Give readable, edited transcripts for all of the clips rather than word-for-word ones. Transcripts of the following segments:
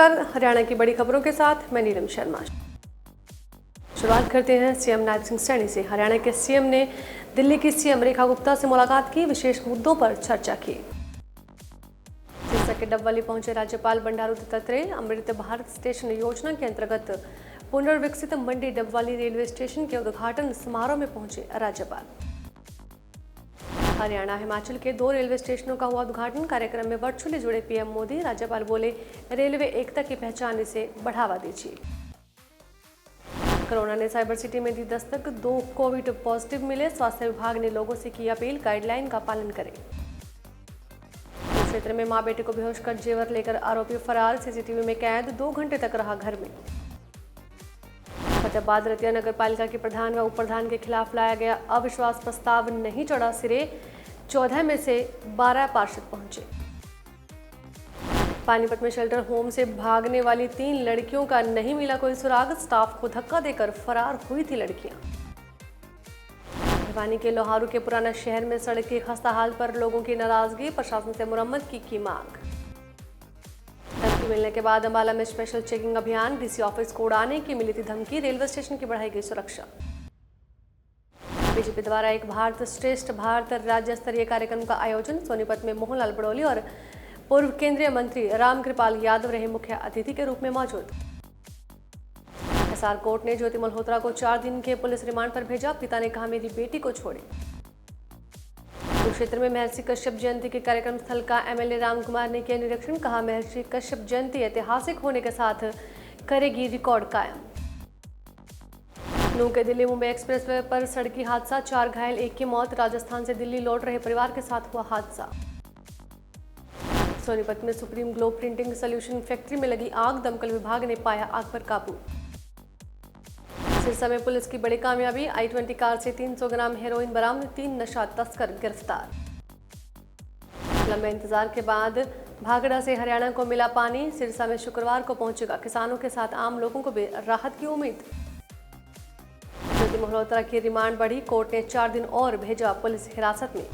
नमस्कार, हरियाणा की बड़ी खबरों के साथ मैं नीलम शर्मा। शुरुआत करते हैं सीएम नायब सैनी से। हरियाणा के सीएम ने दिल्ली की सीएम रेखा गुप्ता से मुलाकात की, विशेष मुद्दों पर चर्चा की। सिरसा के डबवाली पहुंचे राज्यपाल बंडारू दत्तात्रेय। अमृत भारत स्टेशन योजना के अंतर्गत पुनर्विकसित मंडी डबवाली रेलवे स्टेशन के उद्घाटन समारोह में पहुंचे राज्यपाल। हरियाणा हिमाचल के 2 रेलवे स्टेशनों का हुआ उद्घाटन। कार्यक्रम में वर्चुअली जुड़े पीएम मोदी। राज्यपाल बोले, रेलवे एकता की पहचान, इसे बढ़ावा दीजिए। कोरोना ने साइबर सिटी में दी दस्तक, 2 कोविड पॉजिटिव मिले। स्वास्थ्य विभाग ने लोगों से की अपील, गाइडलाइन का पालन करें। क्षेत्र में मां बेटे को बेहोश कर जेवर लेकर आरोपी फरार, सीसीटीवी में कैद, 2 घंटे तक रहा घर में। फतेहाबाद रतिया नगर पालिका के प्रधान व उप प्रधान के खिलाफ लाया गया अविश्वास प्रस्ताव नहीं चढ़ा सिरे, 14 में से 12 पार्षद पहुंचे। पानीपत में शेल्टर होम से भागने वाली 3 लड़कियों का नहीं मिला कोई सुराग, स्टाफ को धक्का देकर फरार हुई थी लड़कियां। भिवानी के लोहारू के पुराना शहर में सड़क की खस्ता हाल पर लोगों की नाराजगी, प्रशासन से मुरम्मत की मांग। धमकी मिलने के बाद अंबाला में स्पेशल चेकिंग अभियान, डीसी ऑफिस को उड़ाने की मिली थी धमकी, रेलवे स्टेशन की बढ़ाई गई सुरक्षा। बीजेपी द्वारा एक भारत श्रेष्ठ भारत राज्य स्तरीय कार्यक्रम का आयोजन। सोनीपत में मोहनलाल बड़ोली और पूर्व केंद्रीय मंत्री रामकृपाल यादव रहे मुख्य अतिथि के रूप में मौजूद। एसआर कोर्ट ने ज्योति मल्होत्रा को 4 दिन के पुलिस रिमांड पर भेजा। पिता ने कहा, मेरी बेटी को छोड़े। कुरुक्षेत्र में महर्षि कश्यप जयंती के कार्यक्रम स्थल का एमएलए राम कुमार ने किया निरीक्षण। कहा, महर्षि कश्यप जयंती ऐतिहासिक होने के साथ करेगी रिकॉर्ड कायम। नूंह के दिल्ली मुंबई एक्सप्रेसवे पर सड़की हादसा, 4 घायल, 1 की मौत। राजस्थान से दिल्ली लौट रहे परिवार के साथ हुआ हादसा। सोनीपत में supreme glow printing solution factory में लगी आग, दमकल विभाग ने पाया आग पर काबू। सिरसा में पुलिस की बड़ी कामयाबी, i20 कार से 300 ग्राम हेरोइन बरामद, 3 नशा तस्कर गिरफ्तार। लंबे इंतजार के बाद भागड़ा से हरियाणा को मिला पानी, सिरसा में शुक्रवार को पहुंचेगा। किसानों के साथ आम लोगों को भी राहत की उम्मीद। ज्योति मल्होत्रा की रिमांड बढ़ी, कोर्ट ने 4 दिन और भेजा पुलिस हिरासत में।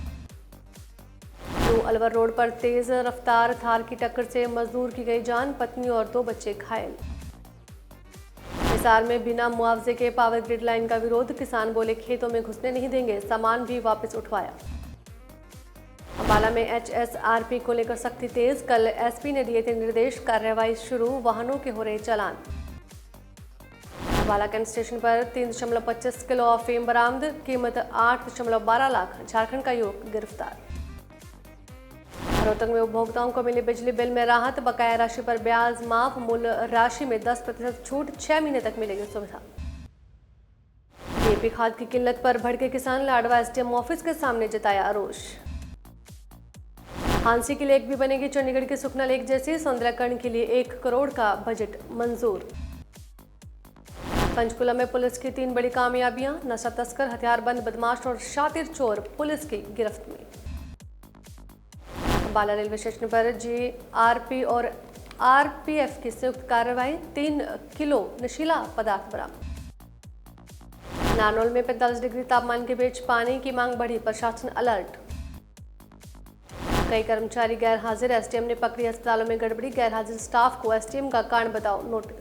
न्यू अलवर रोड पर तेज रफ्तार थार की टक्कर से मजदूर की गई जान, पत्नी और 2 बच्चे घायल। हिसार में बिना मुआवजे के पावर ग्रिड लाइन का विरोध, किसान बोले खेतों में घुसने नहीं देंगे, सामान भी वापस उठवाया। अंबाला में एचएसआरपी को लेकर सख्ती तेज, कल एसपी ने दिए थे निर्देश, कार्रवाई शुरू, वाहनों के हो रहे चालान। अंबाला कैंट स्टेशन पर 3.25 किलो अफीम बरामद, कीमत 8.12 लाख। झारखंड का युवक गिरफ्तार। रोहतक में उपभोक्ताओं को मिली बिजली बिल में राहत, बकाया राशि पर ब्याज माफ, मूल राशि में 10% छूट, 6 महीने तक मिलेगी सुविधा। डीएपी खाद की किल्लत पर भड़के किसान, लाडवा एसडीएम ऑफिस के सामने जताया रोष। हांसी की लेक भी बनेगी चंडीगढ़ की सुखना लेक जैसी, सौंदर्यकरण के लिए 1 करोड़ का बजट मंजूर। पंचकुला में पुलिस की 3 बड़ी कामयाबियां, नशा तस्कर, हथियारबंद बदमाश और शातिर चोर पुलिस की गिरफ्त में। अंबाला रेलवे स्टेशन पर जीआरपी और आरपीएफ की संयुक्त कार्रवाई, 3 किलो नशीला पदार्थ बरामद। नारनौल में 45 डिग्री तापमान के बीच पानी की मांग बढ़ी, प्रशासन अलर्ट। कई कर्मचारी गैर हाजिर, एसडीएम ने पकड़ी अस्पतालों में गड़बड़ी, गैर हाजिर स्टाफ को एसडीएम का कारण बताओ नोटिस।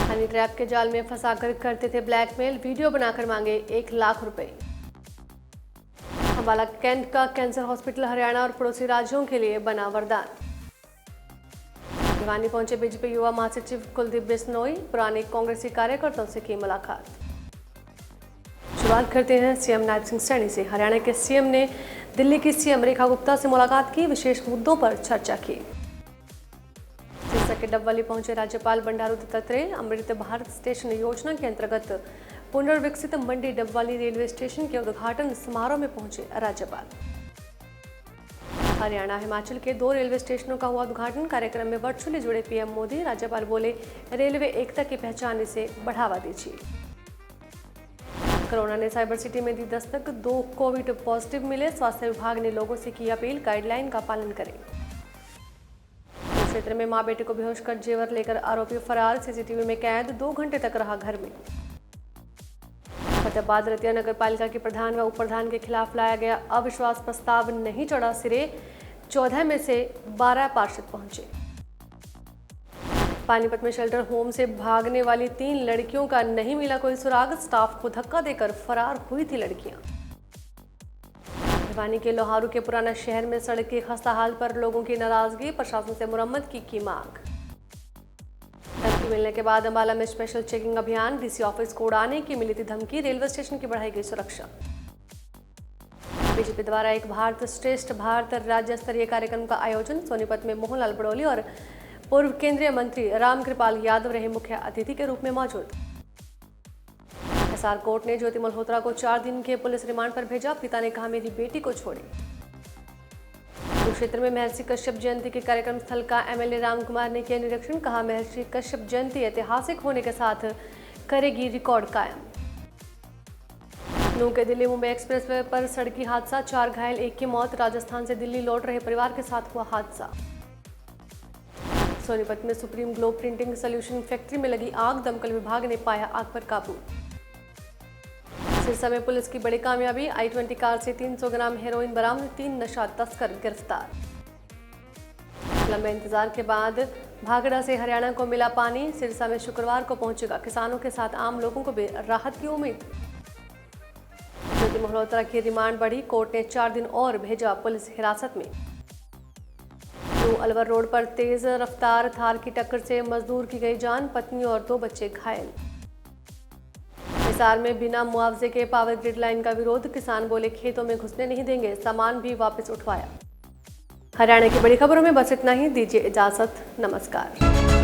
हनी ट्रैप के जाल में फंसाकर करते थे ब्लैकमेल, वीडियो बनाकर मांगे 1 लाख रुपए। अंबाला कैंट का कैंसर हॉस्पिटल हरियाणा और पड़ोसी राज्यों के लिए बना वरदान। भिवानी पहुंचे बीजेपी युवा महासचिव कुलदीप बिश्नोई, पुराने कांग्रेसी कार्यकर्ताओं से की मुलाकात। शुरुआत करते हैं सीएम नायब सैनी से। हरियाणा के सीएम ने दिल्ली की सीएम रेखा गुप्ता से मुलाकात की, विशेष मुद्दों पर चर्चा की। सिरसा के डबवाली पहुंचे राज्यपाल बंडारू दत्तात्रेय। अमृत भारत स्टेशन योजना के अंतर्गत पुनर्विकसित मंडी डबवाली रेलवे स्टेशन के उद्घाटन समारोह में पहुंचे राज्यपाल। हरियाणा हिमाचल के 2 रेलवे स्टेशनों का हुआ उद्घाटन। कार्यक्रम में वर्चुअली जुड़े पीएम मोदी। राज्यपाल बोले, रेलवे एकता की पहचान, इसे बढ़ावा दीजिए। कोरोना ने साइबर सिटी में दी दस्तक, 2 कोविड पॉजिटिव मिले। स्वास्थ्य विभाग ने लोगों से की अपील, गाइडलाइन का पालन करें। क्षेत्र में मां बेटे को बेहोश कर जेवर लेकर आरोपी फरार, सीसीटीवी में कैद, 2 घंटे तक रहा घर में। फतेहाबाद रतिया नगर पालिका के प्रधान व उप प्रधान के खिलाफ लाया गया अविश्वास प्रस्ताव नहीं चढ़ा सिरे, 14 में से 12 पार्षद पहुंचे। पानीपत में शेल्टर होम से भागने वाली 3 लड़कियों का नहीं मिला कोई सुराग, स्टाफ को धक्का देकर फरार हुई थी लड़कियां। भिवानी के लोहारू के पुराना शहर में सड़क के खस्ता हाल पर लोगों की नाराजगी, प्रशासन से मुरम्मत की मांग। धमकी मिलने के बाद अंबाला में स्पेशल चेकिंग अभियान, डीसी ऑफिस को उड़ाने की मिली थी धमकी, रेलवे स्टेशन की बढ़ाई गई सुरक्षा। बीजेपी द्वारा एक भारत श्रेष्ठ भारत राज्य स्तरीय कार्यक्रम का आयोजन, सोनीपत में मोहनलाल बड़ोली और पूर्व केंद्रीय मंत्री रामकृपाल यादव रहे मुख्य अतिथि के रूप में मौजूद। एसआर कोर्ट ने ज्योति मल्होत्रा को 4 दिन के पुलिस रिमांड पर भेजा, पिता ने कहा मेरी बेटी को छोड़े। कुरुक्षेत्र में महर्षि कश्यप जयंती के कार्यक्रम स्थल का एमएलए राम कुमार ने किया निरीक्षण, कहा महर्षि कश्यप जयंती ऐतिहासिक होने के साथ करेगी रिकॉर्ड कायम। नूंह के दिल्ली मुंबई एक्सप्रेसवे पर सड़की हादसा, 4 घायल, 1 की मौत, राजस्थान से दिल्ली लौट रहे परिवार के साथ हुआ हादसा। सोनीपत में supreme glow printing solution factory में लगी आग, दमकल विभाग ने पाया आग पर काबू। सिरसा में पुलिस की बड़ी कामयाबी, i20 कार से 300 ग्राम हेरोइन बरामद, 3 नशा तस्कर गिरफ्तार। लंबे इंतजार के बाद भागड़ा से हरियाणा को मिला पानी, सिरसा में शुक्रवार को पहुंचेगा, किसानों के साथ आम लोगों को भी राहत की उम्मीद। ज्योति मल्होत्रा की रिमांड बढ़ी, कोर्ट ने 4 दिन और भेजा पुलिस हिरासत में। अलवर रोड पर तेज रफ्तार थार की टक्कर से मजदूर की गई जान, पत्नी और 2 बच्चे घायल। हिसार में बिना मुआवजे के पावर ग्रिड लाइन का विरोध, किसान बोले खेतों में घुसने नहीं देंगे, सामान भी वापस उठवाया। हरियाणा की बड़ी खबरों में बस इतना ही, दीजिए इजाजत, नमस्कार।